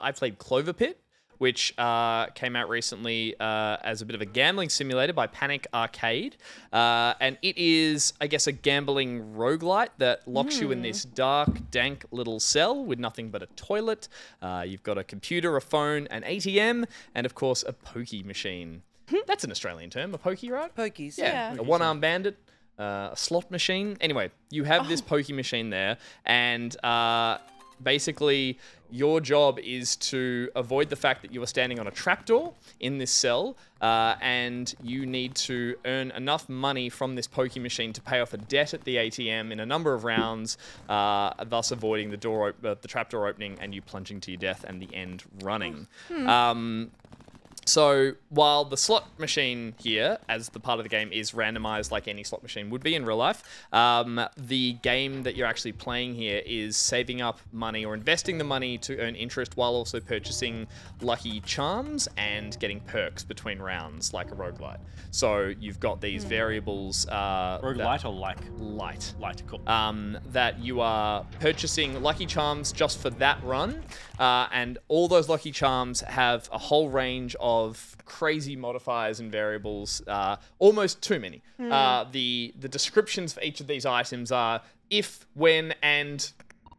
I played Clover Pit, which came out recently as a bit of a gambling simulator by Panic Arcade. And it is, I guess, a gambling roguelite that locks you in this dark, dank little cell with nothing but a toilet. You've got a computer, a phone, an ATM, and, of course, a pokey machine. That's an Australian term, a pokey, right? Pokies. Yeah. A one-armed bandit. A slot machine. Anyway, you have this pokey machine there, and basically your job is to avoid the fact that you are standing on a trapdoor in this cell, and you need to earn enough money from this pokey machine to pay off a debt at the ATM in a number of rounds, thus avoiding the trapdoor opening and you plunging to your death and the end running. So while the slot machine here, as the part of the game, is randomized like any slot machine would be in real life, the game that you're actually playing here is saving up money or investing the money to earn interest while also purchasing lucky charms and getting perks between rounds like a roguelite. So you've got these variables. Roguelite or like? Light. Light, cool. That you are purchasing lucky charms just for that run, and all those lucky charms have a whole range of crazy modifiers and variables, almost too many. The descriptions for each of these items are if, when, and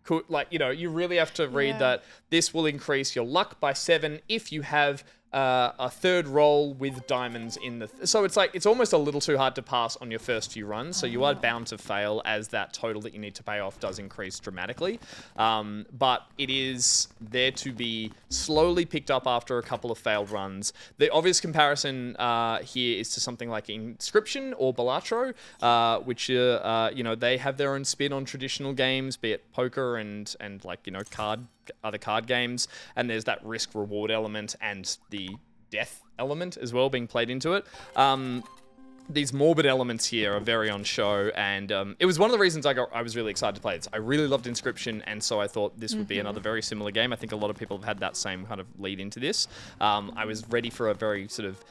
could, like, you know, you really have to read that this will increase your luck by 7 if you have a third roll with diamonds in the... So it's like, it's almost a little too hard to pass on your first few runs, so you are bound to fail as that total that you need to pay off does increase dramatically. But it is there to be slowly picked up after a couple of failed runs. The obvious comparison here is to something like Inscription or Balatro, which, you know, they have their own spin on traditional games, be it poker and like, you know, other card games, and there's that risk reward element and the death element as well being played into it. These morbid elements here are very on show, and it was one of the reasons I was really excited to play this. I really loved Inscription, and so I thought this would be another very similar game. I think a lot of people have had that same kind of lead into this. I was ready for a very sort of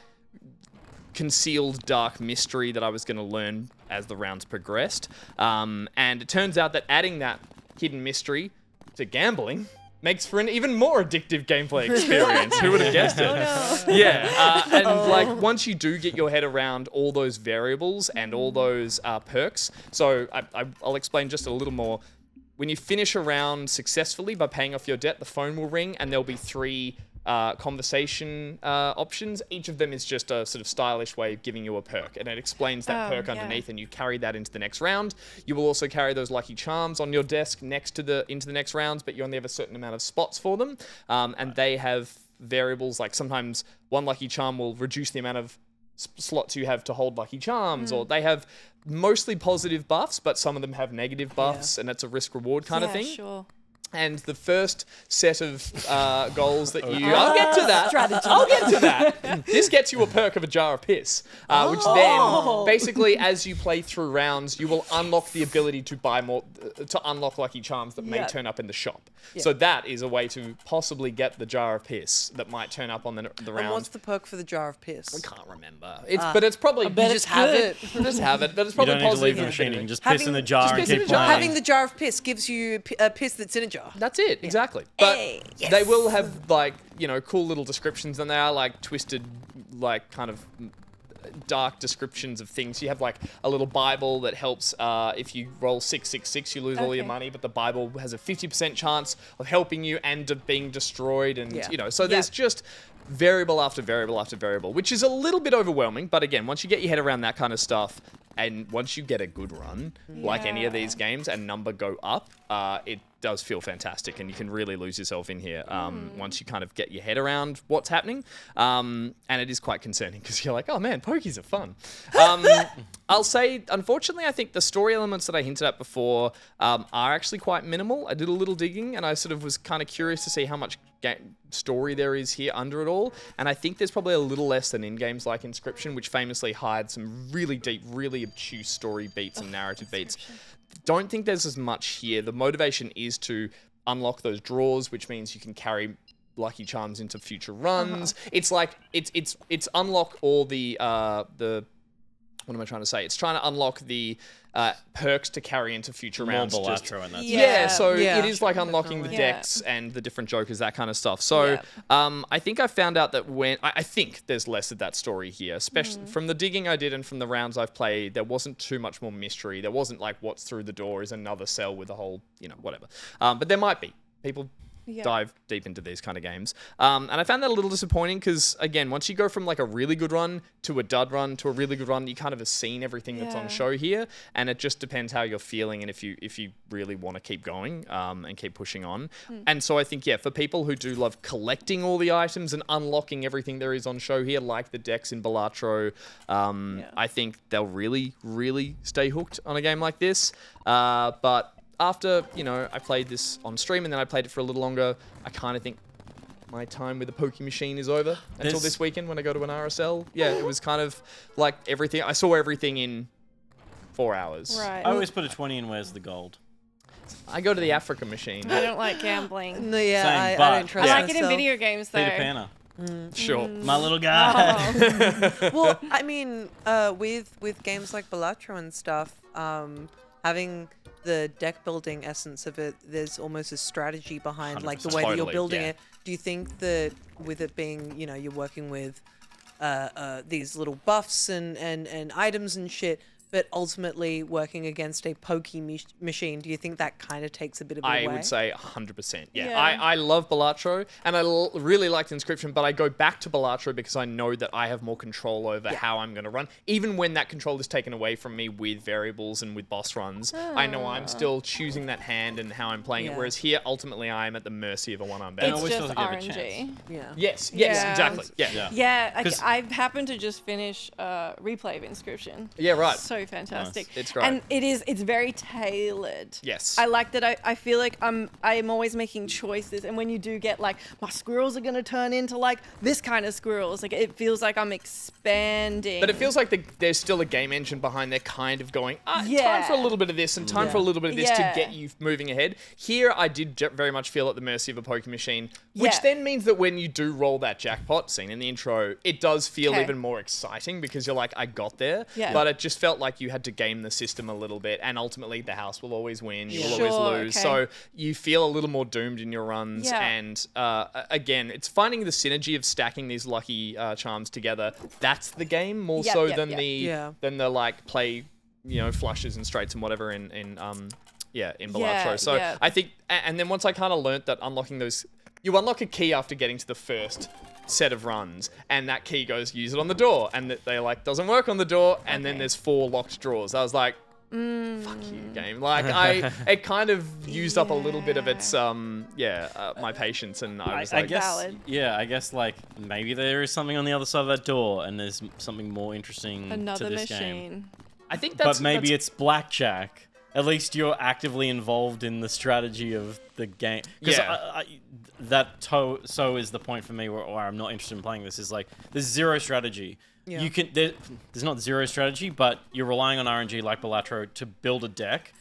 concealed dark mystery that I was going to learn as the rounds progressed, and it turns out that adding that hidden mystery to gambling makes for an even more addictive gameplay experience. Who would have guessed it? Oh, no. Yeah, and like once you do get your head around all those variables and all those perks, so I'll explain just a little more. When you finish a round successfully by paying off your debt, the phone will ring and there'll be 3 conversation options. Each of them is just a sort of stylish way of giving you a perk, and it explains that perk underneath, and you carry that into the next round. You will also carry those lucky charms on your desk into the next rounds, but you only have a certain amount of spots for them, and they have variables like sometimes one lucky charm will reduce the amount of slots you have to hold lucky charms, or they have mostly positive buffs, but some of them have negative buffs, and it's a risk reward kind of thing. Sure. And the first set of goals that you... I'll get to that. Strategy. I'll get to that. This gets you a perk of a jar of piss, which then, basically, as you play through rounds, you will unlock the ability to buy more... to unlock lucky charms that may turn up in the shop. So that is a way to possibly get the jar of piss that might turn up on the round. And what's the perk for the jar of piss? I can't remember. But it's probably... You just have it. Just have it. But it's You probably don't need to leave positive. the machine. You can just Having- piss in the jar just and piss in keep a jar. playing. Having the jar of piss gives you a piss that's in a jar. That's it, exactly. But Hey, yes. they will have, like, you know, cool little descriptions, and they are, like, twisted, like, kind of dark descriptions of things. You have, like, a little Bible that helps if you roll 666, you lose all your money, but the Bible has a 50% chance of helping you and of being destroyed, and, you know, so there's just variable after variable after variable, which is a little bit overwhelming, but again, once you get your head around that kind of stuff, and once you get a good run, like any of these games, and number go up, it does feel fantastic, and you can really lose yourself in here once you kind of get your head around what's happening. And it is quite concerning because you're like, oh man, pokies are fun. I'll say, unfortunately, I think the story elements that I hinted at before are actually quite minimal. I did a little digging, and I sort of was kind of curious to see how much story there is here under it all, and I think there's probably a little less than in games like Inscription, which famously hides some really deep, really obtuse story beats and narrative beats. Don't think there's as much here. The motivation is to unlock those drawers, which means you can carry lucky charms into future runs. It's like it's unlock all the what am I trying to say? It's trying to unlock the perks to carry into future More rounds. Balatro and that. Yeah, so Yeah. it is like unlocking the Definitely. decks and the different jokers, that kind of stuff. So I think I found out that I think there's less of that story here, especially from the digging I did and from the rounds I've played. There wasn't too much more mystery. There wasn't like what's through the door is another cell with a whole, whatever. But there might be. People dive deep into these kind of games. And I found that a little disappointing because, again, once you go from like a really good run to a dud run to a really good run, you kind of have seen everything that's on show here. And it just depends how you're feeling and if you really want to keep going and keep pushing on. And so I think, for people who do love collecting all the items and unlocking everything there is on show here, like the decks in Balatro, I think they'll really, really stay hooked on a game like this. But after, I played this on stream and then I played it for a little longer, I kind of think my time with the Poke Machine is over until this weekend when I go to an RSL. Yeah, it was kind of like everything. I saw everything in 4 hours. Right. I always put a 20 in where's the gold. I go to the Africa Machine. I don't like gambling. No, yeah, Same, I but- don't trust I like it in myself. video games though. Peter Panner. Sure. My little guy. Oh. Well, I mean, with games like Balatro and stuff, having the deck building essence of it, there's almost a strategy behind like the way that you're Totally, building yeah. it. Do you think that with it being, you're working with these little buffs and items and shit, but ultimately working against a pokey machine, do you think that kind of takes a bit of it away? I would say 100%. Yeah. Yeah. I love Balatro and I really liked Inscription, but I go back to Balatro because I know that I have more control over how I'm going to run. Even when that control is taken away from me with variables and with boss runs, I know I'm still choosing that hand and how I'm playing it. Yeah. Whereas here, ultimately, I am at the mercy of a one-arm And band. It's always just feels like you have a RNG. Yeah. Yes, Yeah. exactly. Yeah. Yeah. Yeah, 'Cause- I've happened to just finish replay of Inscription. Yeah, right. So fantastic. It's great. And it's very tailored. Yes. I like that I feel like I'm always making choices, and when you do get like my squirrels are gonna turn into like this kind of squirrels, like it feels like I'm expanding. But it feels like there's still a game engine behind there kind of going, time Yeah. for a little bit of this and time for a little bit of this Yeah. to get you moving ahead. Here, I did very much feel at the mercy of a Poke Machine, which Yeah. then means that when you do roll that jackpot scene in the intro, it does feel Okay. even more exciting because you're like, I got there. Yeah. But it just felt like you had to game the system a little bit, and ultimately the house will always win, you will Sure, always lose. okay. So you feel a little more doomed in your runs. Yeah. And again, it's finding the synergy of stacking these lucky charms together. That's the game more Yep, so yep, than yep. than the like play, flushes and straights and whatever in Balatro. Yeah, So yeah. I think, and then once I kind of learnt that unlocking those, you unlock a key after getting to the first set of runs, and that key goes use it on the door, and they like doesn't work on the door, and then Okay. there's 4 locked drawers. I was like, fuck you, game. Like it kind of used up a little bit of its my patience, and I was I like, guess, Valid. I guess like maybe there is something on the other side of that door, and there's something more interesting Another to this game. machine. I think that's But maybe that's, it's blackjack. At least you're actively involved in the strategy of the game. Because Yeah. so is the point for me where I'm not interested in playing this. Is like there's zero strategy. Yeah. You can there's not zero strategy, but you're relying on RNG like Balatro to build a deck.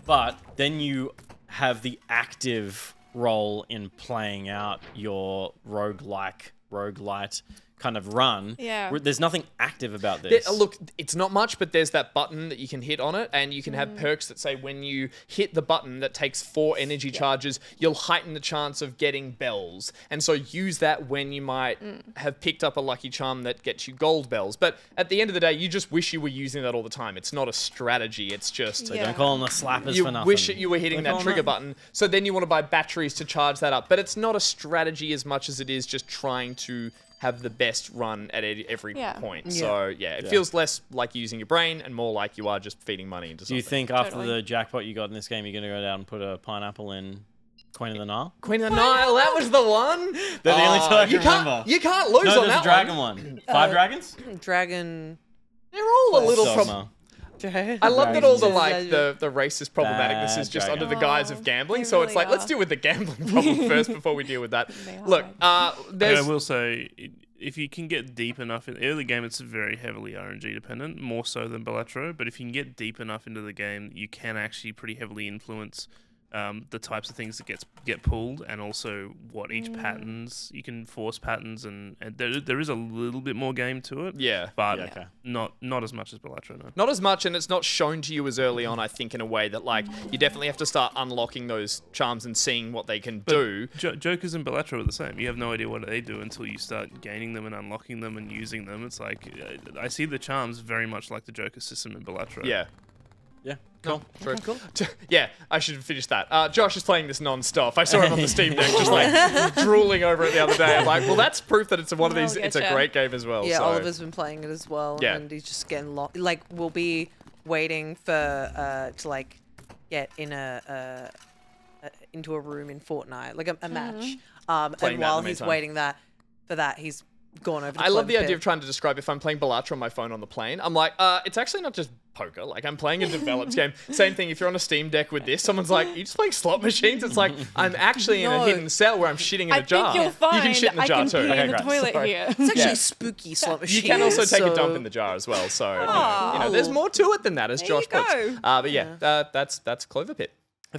But then you have the active role in playing out your roguelite kind of run. Yeah. There's nothing active about this. Look, it's not much, but there's that button that you can hit on it, and you can have perks that say when you hit the button that takes 4 energy charges, you'll heighten the chance of getting bells. And so use that when you might have picked up a lucky charm that gets you gold bells. But at the end of the day, you just wish you were using that all the time. It's not a strategy. It's just... Yeah. Don't call them the slappers You for nothing. wish that you were hitting Don't that call trigger 'em button, so then you want to buy batteries to charge that up. But it's not a strategy as much as it is just trying to have the best run at every Yeah. point. Yeah. So it feels less like using your brain and more like you are just feeding money into Do something. you think after Totally. the jackpot you got in this game, you're going to go down and put a pineapple in Queen of the Nile? Queen of the Nile, that was the one? They're the only two I can you remember. can't, you can't lose No, on there's that a dragon one. one. 5 dragons? Dragon. They're all a little... Dogma. I love that all the Dragons. like the racist problematicness is Bad just under the dragon. guise Oh, of gambling. they So it's really like, let's are. deal with the gambling problem first before we deal with that. They are. Look, I there's... will say, if you can get deep enough in the early game, it's very heavily RNG dependent, more so than Balatro. But if you can get deep enough into the game, you can actually pretty heavily influence the types of things that get pulled, and also what each patterns you can force patterns, and there is a little bit more game to it. Yeah. but Yeah, okay. not as much as Balatro. No. Not as much, and it's not shown to you as early on, I think, in a way that, like, you definitely have to start unlocking those charms and seeing what they can do. Jokers and Balatro are the same. You have no idea what they do until you start gaining them and unlocking them and using them. It's like I see the charms very much like the Joker system in Balatro. Yeah. Yeah. Cool. True. Yeah, I should finish that. Josh is playing this non-stop. I saw him on the Steam Deck just like drooling over it the other day. I'm like, well, that's proof that it's one of these. Oh, It's a getcha. great game as well. Yeah, so. Oliver's been playing it as well, Yeah. and he's just getting lost. Like, we'll be waiting for to like get in into a room in Fortnite, like a match. Playing that in And while the he's meantime. waiting for that, he's gone over. To I love the Clover idea Pit. of trying to describe if I'm playing Balatro on my phone on the plane. I'm like, it's actually not just poker. Like, I'm playing a developed game. Same thing. If you're on a Steam Deck with this, someone's like, "You just playing slot machines?" It's like I'm actually in a No. hidden cell where I'm shitting in I a jar. think you'll find You can shit in the I jar can too. pee Okay, in the great. toilet Sorry. here. It's actually Yeah. a spooky slot You machine. can also take a so- dump in the jar as well. So you know, there's more to it than that, as There Josh you puts. go. But yeah, that's Clover Pit.